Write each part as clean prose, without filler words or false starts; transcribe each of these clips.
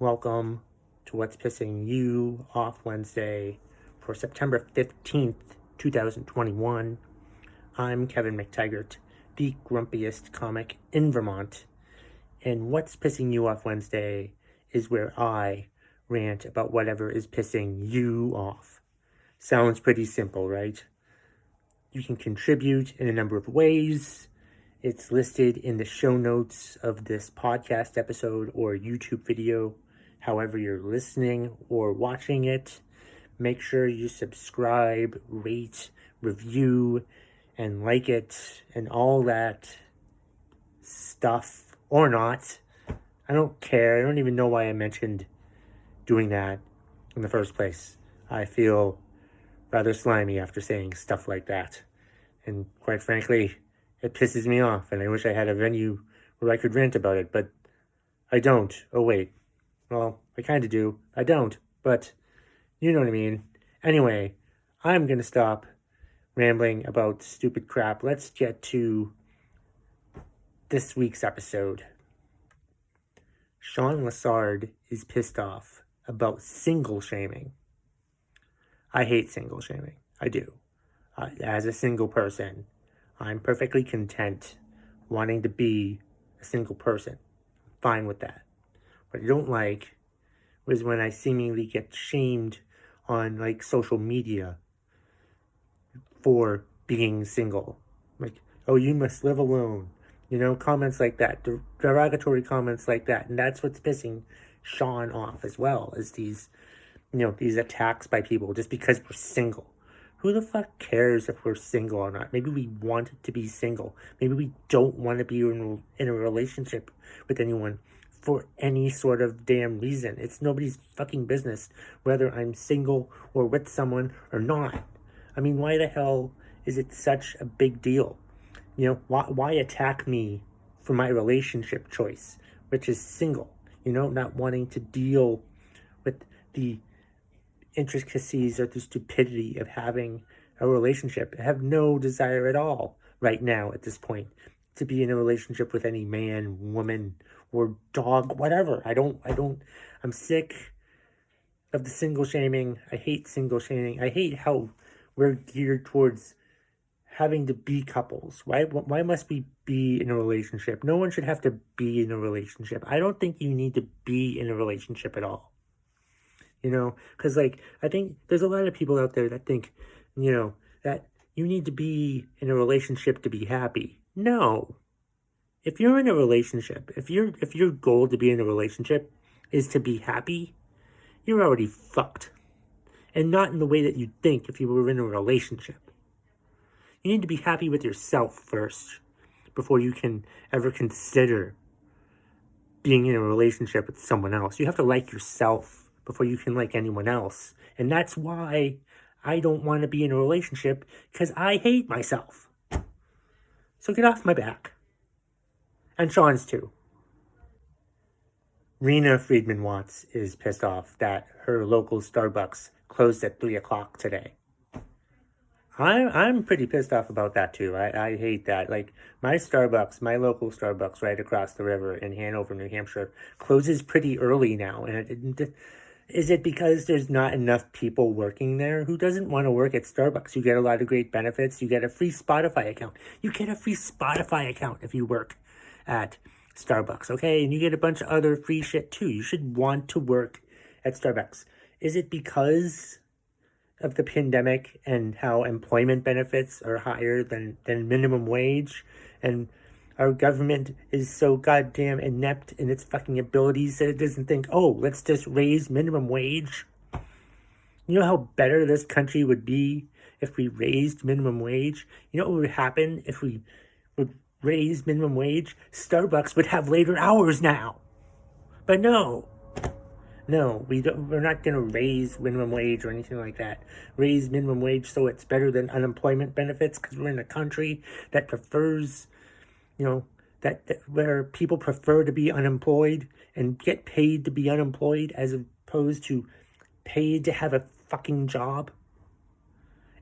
Welcome to What's Pissing You Off Wednesday for September 15th, 2021. I'm Kevin McTaggart, the grumpiest comic in Vermont. And What's Pissing You Off Wednesday is where I rant about whatever is pissing you off. Sounds pretty simple, right? You can contribute in a number of ways. It's listed in the show notes of this podcast episode or YouTube video, however you're listening or watching it. Make sure you subscribe, rate, review, and like it, and all that stuff, or not. I don't care. I don't even know why I mentioned doing that in the first place. I feel rather slimy after saying stuff like that. And quite frankly, it pisses me off, and I wish I had a venue where I could rant about it, but I don't. Oh, wait. Well, I kind of do. I don't, but you know what I mean. Anyway, I'm going to stop rambling about stupid crap. Let's get to this week's episode. Sean Lassard is pissed off about single shaming. I hate single shaming. I do. As a single person, I'm perfectly content wanting to be a single person. I'm fine with that. What I don't like was when I seemingly get shamed on social media for being single. Like, oh, you must live alone. Comments like that, derogatory comments like that. And that's what's pissing Sean off as well, is these attacks by people just because we're single. Who the fuck cares if we're single or not? Maybe we want to be single. Maybe we don't want to be in a relationship with anyone for any sort of damn reason. It's nobody's fucking business whether I'm single or with someone or not. I mean, why the hell is it such a big deal? Why attack me for my relationship choice, which is single? Not wanting to deal with the intricacies or the stupidity of having a relationship. I have no desire at all right now at this point to be in a relationship with any man, woman, or dog, whatever. I'm sick of the single shaming. I hate single shaming. I hate how we're geared towards having to be couples. Why must we be in a relationship? No one should have to be in a relationship. I don't think you need to be in a relationship at all. Because I think there's a lot of people out there that think, that you need to be in a relationship to be happy. No. If you're in a relationship, if your goal to be in a relationship is to be happy, you're already fucked. And not in the way that you'd think if you were in a relationship. You need to be happy with yourself first before you can ever consider being in a relationship with someone else. You have to like yourself before you can like anyone else. And that's why I don't want to be in a relationship, because I hate myself. So get off my back. And Sean's too. Rena Friedman Watts is pissed off that her local Starbucks closed at 3 o'clock today. I'm pretty pissed off about that too. I hate that. My local Starbucks right across the river in Hanover, New Hampshire, closes pretty early now. And is it because there's not enough people working there? Who doesn't want to work at Starbucks? You get a lot of great benefits. You get a free Spotify account. You get a free Spotify account if you work at Starbucks, okay? And you get a bunch of other free shit too. You should want to work at Starbucks. Is it because of the pandemic and how employment benefits are higher than minimum wage, and our government is so goddamn inept in its fucking abilities that it doesn't think, oh, let's just raise minimum wage? You know how better this country would be if we raised minimum wage? You know what would happen if we would raise minimum wage? Starbucks would have later hours now. But no, we're not going to raise minimum wage or anything like that. Raise minimum wage so it's better than unemployment benefits, because we're in a country that prefers, that where people prefer to be unemployed and get paid to be unemployed as opposed to paid to have a fucking job.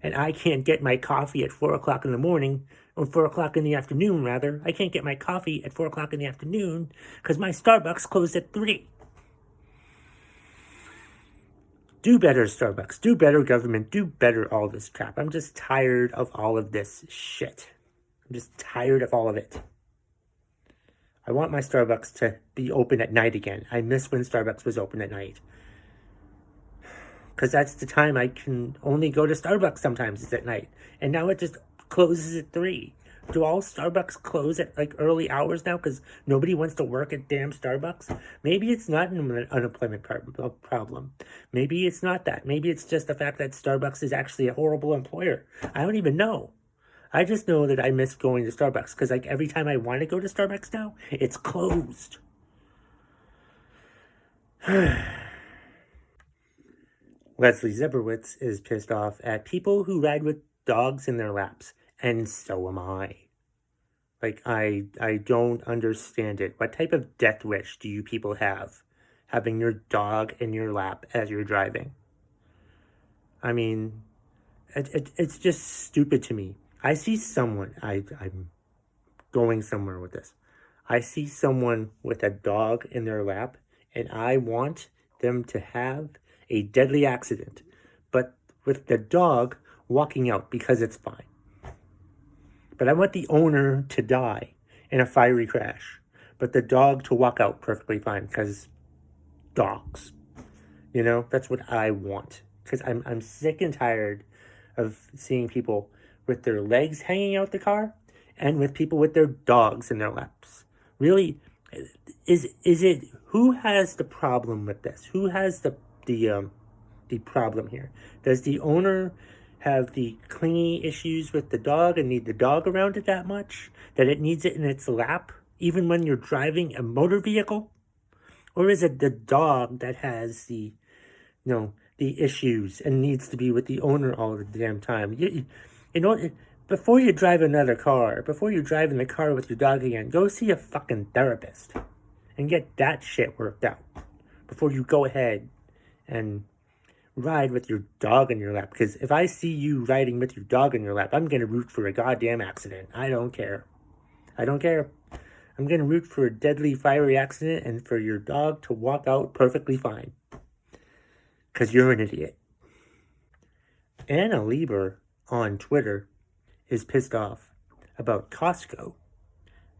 And I can't get my coffee at 4 o'clock in the morning, or 4 o'clock in the afternoon, rather. I can't get my coffee at 4 o'clock in the afternoon because my Starbucks closed at 3. Do better, Starbucks. Do better, government. Do better, all this crap. I'm just tired of all of this shit. I'm just tired of all of it. I want my Starbucks to be open at night again. I miss when Starbucks was open at night. Because that's the time I can only go to Starbucks sometimes, is at night. And now it just closes at 3. Do all Starbucks close at like early hours now because nobody wants to work at damn Starbucks? Maybe it's not an unemployment problem. Maybe it's not that. Maybe it's just the fact that Starbucks is actually a horrible employer. I don't even know. I just know that I miss going to Starbucks because like every time I want to go to Starbucks now, it's closed. Leslie Zebrowitz is pissed off at people who ride with dogs in their laps, and so am I. Like, I don't understand it. What type of death wish do you people have, having your dog in your lap as you're driving? I mean, it's just stupid to me. I see someone, I'm going somewhere with this. I see someone with a dog in their lap, and I want them to have a deadly accident, but with the dog walking out because it's fine. But I want the owner to die in a fiery crash, but the dog to walk out perfectly fine because dogs. You know, that's what I want. Because I'm sick and tired of seeing people with their legs hanging out the car and with people with their dogs in their laps. Really, is it, who has the problem with this? Who has the problem here? Does the owner have the clingy issues with the dog and need the dog around it that much that it needs it in its lap even when you're driving a motor vehicle? Or is it the dog that has the issues and needs to be with the owner all the damn time? You know, before you drive another car, before you drive in the car with your dog again, go see a fucking therapist and get that shit worked out before you go ahead and ride with your dog in your lap. Because if I see you riding with your dog in your lap, I'm going to root for a goddamn accident. I don't care. I don't care. I'm going to root for a deadly fiery accident and for your dog to walk out perfectly fine. Because you're an idiot. Anna Lieber on Twitter is pissed off about Costco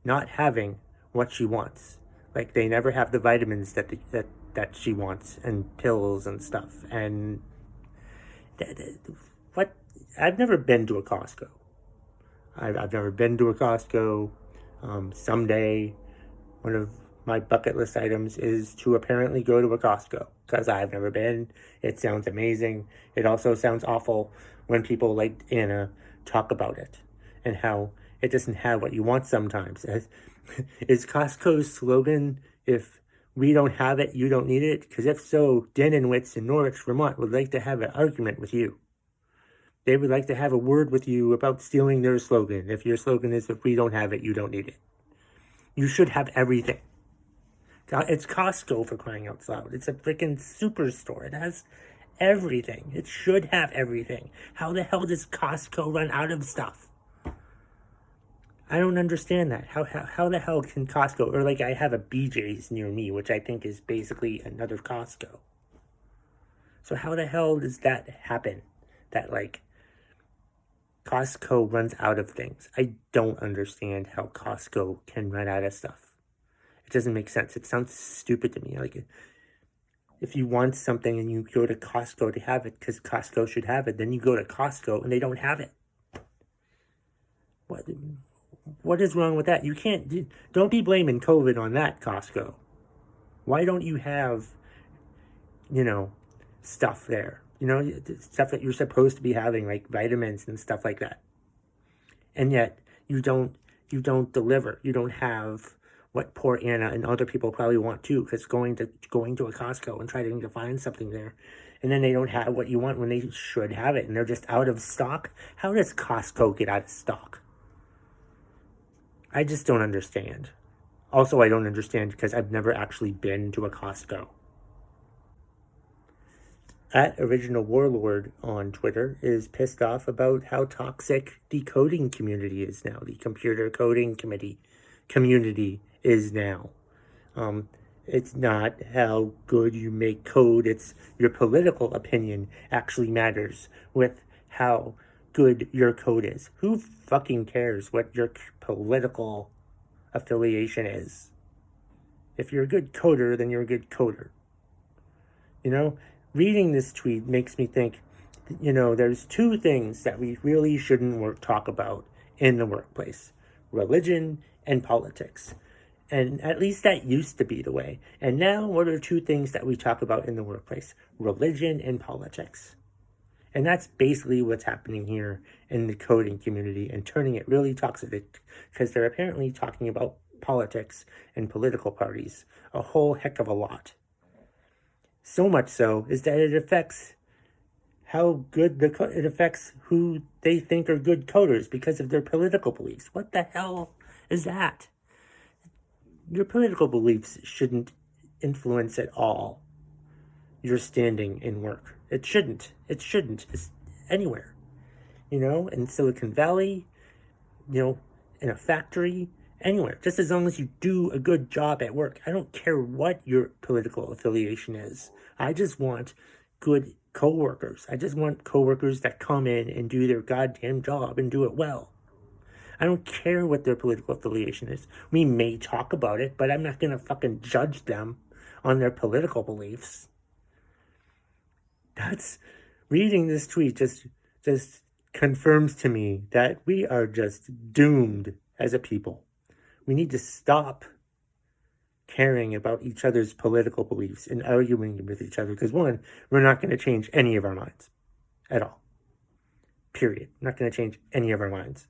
not having what she wants. Like, they never have the vitamins that she wants, and pills and stuff. And what? I've never been to a Costco. I've never been to a Costco. Someday, one of my bucket list items is to apparently go to a Costco, because I've never been. It sounds amazing. It also sounds awful when people like Anna talk about it and how it doesn't have what you want sometimes. Is Costco's slogan, if we don't have it, you don't need it? Because if so, Denonwitz in Norwich, Vermont would like to have an argument with you. They would like to have a word with you about stealing their slogan. If your slogan is, if we don't have it, you don't need it. You should have everything. It's Costco, for crying out loud. It's a freaking superstore. It has everything. It should have everything. How the hell does Costco run out of stuff? I don't understand that. How the hell can Costco, or like I have a BJ's near me, which I think is basically another Costco. So how the hell does that happen? That like Costco runs out of things. I don't understand how Costco can run out of stuff. It doesn't make sense. It sounds stupid to me. Like, if you want something and you go to Costco to have it because Costco should have it, then you go to Costco and they don't have it. What is wrong with that? You can't, don't be blaming COVID on that, Costco. Why don't you have, stuff there? Stuff that you're supposed to be having, like vitamins and stuff like that. And yet, you don't deliver. You don't have what poor Anna and other people probably want too, because going to a Costco and trying to find something there, and then they don't have what you want when they should have it, and they're just out of stock. How does Costco get out of stock? I just don't understand. Also, I don't understand because I've never actually been to a Costco. At Original Warlord on Twitter is pissed off about how toxic the coding community is now. The computer coding community is now. It's not how good you make code. It's your political opinion actually matters with how good your code is. Who fucking cares what your political affiliation is? If you're a good coder, then you're a good coder. You know, reading this tweet makes me think, there's two things that we really shouldn't talk about in the workplace: religion and politics. And at least that used to be the way. And now, what are two things that we talk about in the workplace? Religion and politics. And that's basically what's happening here in the coding community and turning it really toxic, because they're apparently talking about politics and political parties a whole heck of a lot. So much so is that it affects how good it affects who they think are good coders because of their political beliefs. What the hell is that? Your political beliefs shouldn't influence at all your standing in work. It shouldn't. It shouldn't. It's anywhere. In Silicon Valley, in a factory, anywhere. Just as long as you do a good job at work. I don't care what your political affiliation is. I just want good coworkers. I just want coworkers that come in and do their goddamn job and do it well. I don't care what their political affiliation is. We may talk about it, but I'm not going to fucking judge them on their political beliefs. Reading this tweet just confirms to me that we are just doomed as a people. We need to stop caring about each other's political beliefs and arguing with each other, because one, we're not going to change any of our minds at all. Period. Not going to change any of our minds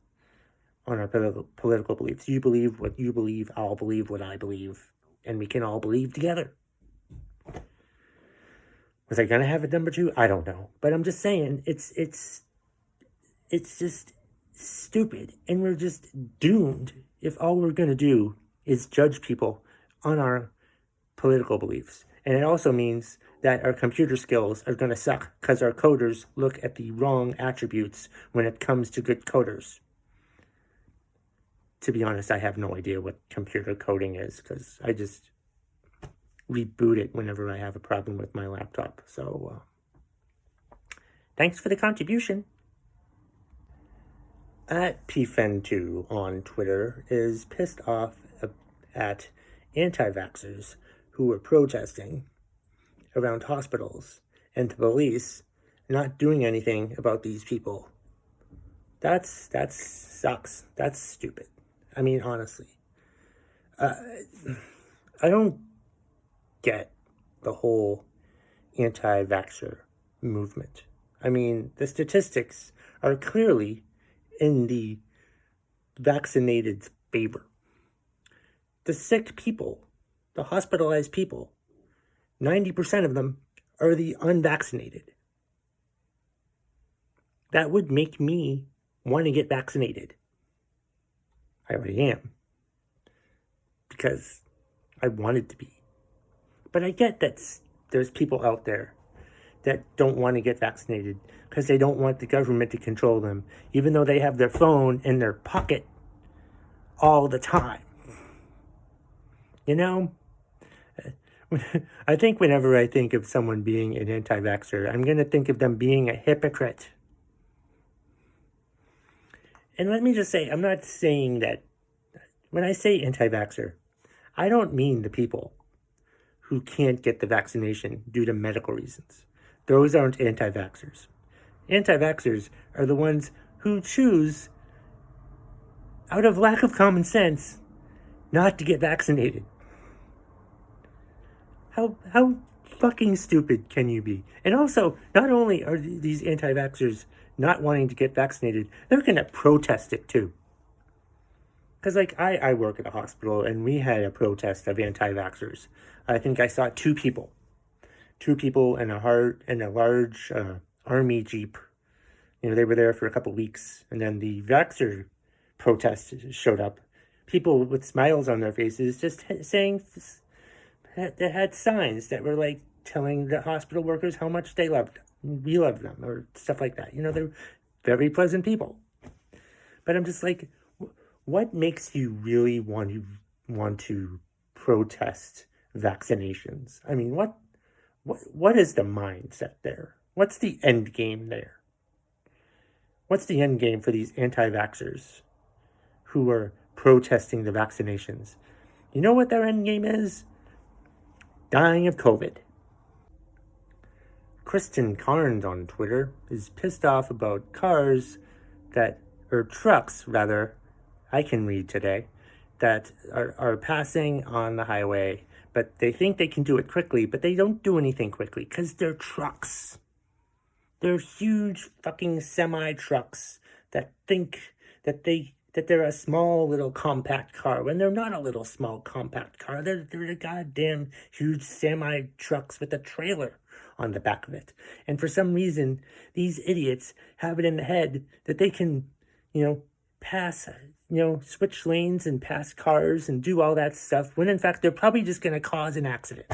on our political beliefs. You believe what you believe, I'll believe what I believe, and we can all believe together. Was I gonna have a number two? I don't know, but I'm just saying it's just stupid, and we're just doomed if all we're gonna do is judge people on our political beliefs. And it also means that our computer skills are gonna suck because our coders look at the wrong attributes when it comes to good coders. To be honest, I have no idea what computer coding is, because I just reboot it whenever I have a problem with my laptop. So, thanks for the contribution. At PFen2 on Twitter is pissed off at Antivaxxers who were protesting around hospitals and the police not doing anything about these people. That sucks. That's stupid. I mean, honestly, I don't get the whole anti-vaxxer movement. I mean, the statistics are clearly in the vaccinated's favor. The sick people, the hospitalized people, 90% of them are the unvaccinated. That would make me want to get vaccinated. I already am, because I wanted to be. But I get that there's people out there that don't want to get vaccinated because they don't want the government to control them, even though they have their phone in their pocket all the time. I think whenever I think of someone being an anti-vaxxer, I'm going to think of them being a hypocrite. And let me just say, I'm not saying that, when I say anti-vaxxer, I don't mean the people who can't get the vaccination due to medical reasons. Those aren't anti-vaxxers. Anti-vaxxers are the ones who choose, out of lack of common sense, not to get vaccinated. How fucking stupid can you be? And also, not only are these anti-vaxxers not wanting to get vaccinated, they're going to protest it too. Because, I work at a hospital, and we had a protest of anti-vaxxers. I think I saw two people in a large army jeep. They were there for a couple weeks, and then the vaxxer protest showed up. People with smiles on their faces, just saying that had signs that were telling the hospital workers how much we loved them, or stuff like that. They're very pleasant people. But I'm just what makes you really want to protest vaccinations. I mean, what is the mindset there? What's the end game there? What's the end game for these anti-vaxxers who are protesting the vaccinations? You know what their end game is? Dying of COVID. Kristen Carnes on Twitter is pissed off about trucks rather, I can read today, that are passing on the highway, but they think they can do it quickly, but they don't do anything quickly because they're trucks. They're huge fucking semi-trucks that think that they're a small little compact car when they're not a little small compact car. They're the goddamn huge semi-trucks with a trailer on the back of it. And for some reason, these idiots have it in the head that they can, pass, switch lanes and pass cars and do all that stuff, when in fact they're probably just going to cause an accident.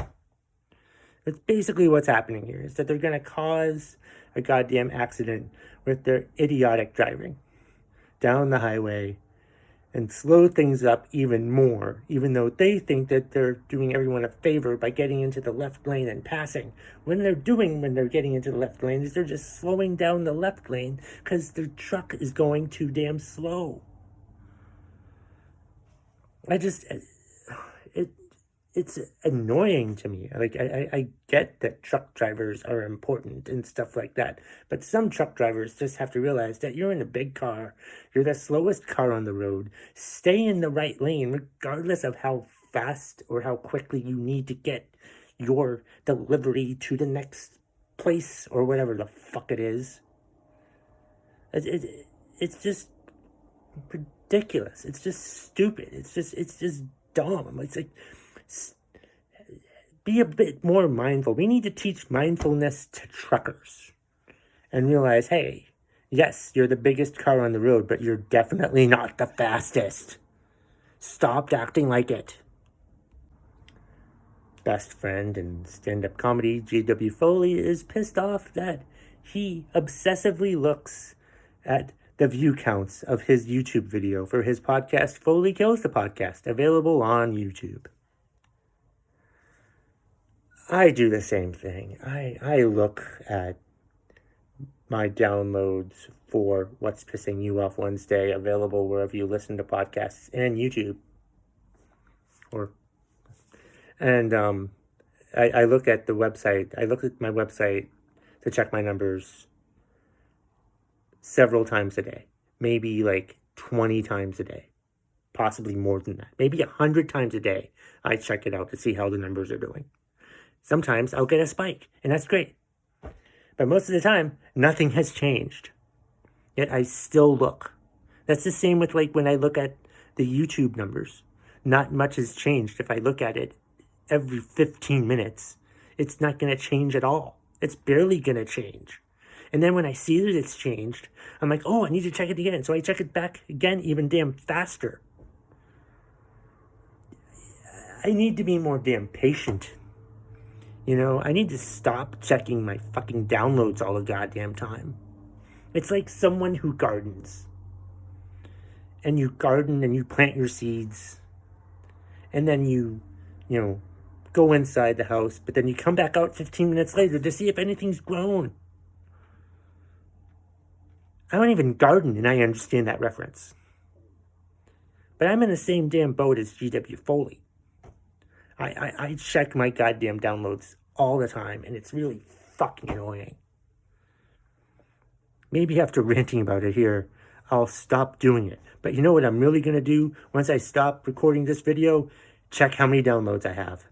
That's basically what's happening here, is that they're going to cause a goddamn accident with their idiotic driving down the highway and slow things up even more, even though they think that they're doing everyone a favor by getting into the left lane and passing. When they're getting into the left lane is they're just slowing down the left lane because their truck is going too damn slow. It's annoying to me. Like, I get that truck drivers are important and stuff like that, but some truck drivers just have to realize that you're in a big car, you're the slowest car on the road, stay in the right lane regardless of how fast or how quickly you need to get your delivery to the next place or whatever the fuck it is. It's just ridiculous. It's just stupid. It's just dumb. It's like, be a bit more mindful. We need to teach mindfulness to truckers and realize, hey, yes, you're the biggest car on the road, but you're definitely not the fastest. Stop acting like it. Best friend and stand-up comedy J.W. Foley is pissed off that he obsessively looks at the view counts of his YouTube video for his podcast, Foley Kills the Podcast, available on YouTube. I do the same thing. I look at my downloads for What's Pissing You Off Wednesday, available wherever you listen to podcasts and YouTube. I look at the website. I look at my website to check my numbers several times a day. Maybe like 20 times a day. Possibly more than that. Maybe 100 times a day I check it out to see how the numbers are doing. Sometimes I'll get a spike, and that's great. But most of the time, nothing has changed. Yet I still look. That's the same with like when I look at the YouTube numbers. Not much has changed. If I look at it every 15 minutes, it's not going to change at all. It's barely going to change. And then when I see that it's changed, I'm like, oh, I need to check it again. So I check it back again even damn faster. I need to be more damn patient. I need to stop checking my fucking downloads all the goddamn time. It's like someone who gardens. And you garden and you plant your seeds. And then you go inside the house. But then you come back out 15 minutes later to see if anything's grown. I don't even garden, and I understand that reference. But I'm in the same damn boat as G.W. Foley. I check my goddamn downloads all the time, and it's really fucking annoying. Maybe after ranting about it here, I'll stop doing it. But you know what I'm really going to do once I stop recording this video? Check how many downloads I have.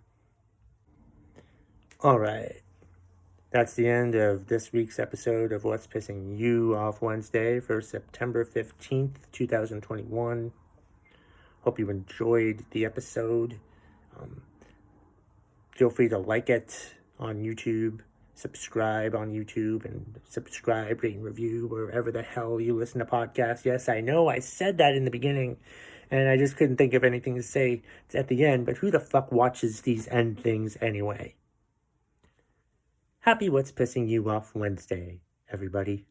Alright. That's the end of this week's episode of What's Pissing You Off Wednesday for September 15th, 2021. Hope you enjoyed the episode. Feel free to like it on YouTube, subscribe on YouTube, and subscribe, rate, and review wherever the hell you listen to podcasts. Yes, I know I said that in the beginning, and I just couldn't think of anything to say at the end, but who the fuck watches these end things anyway? Happy What's Pissing You Off Wednesday, everybody.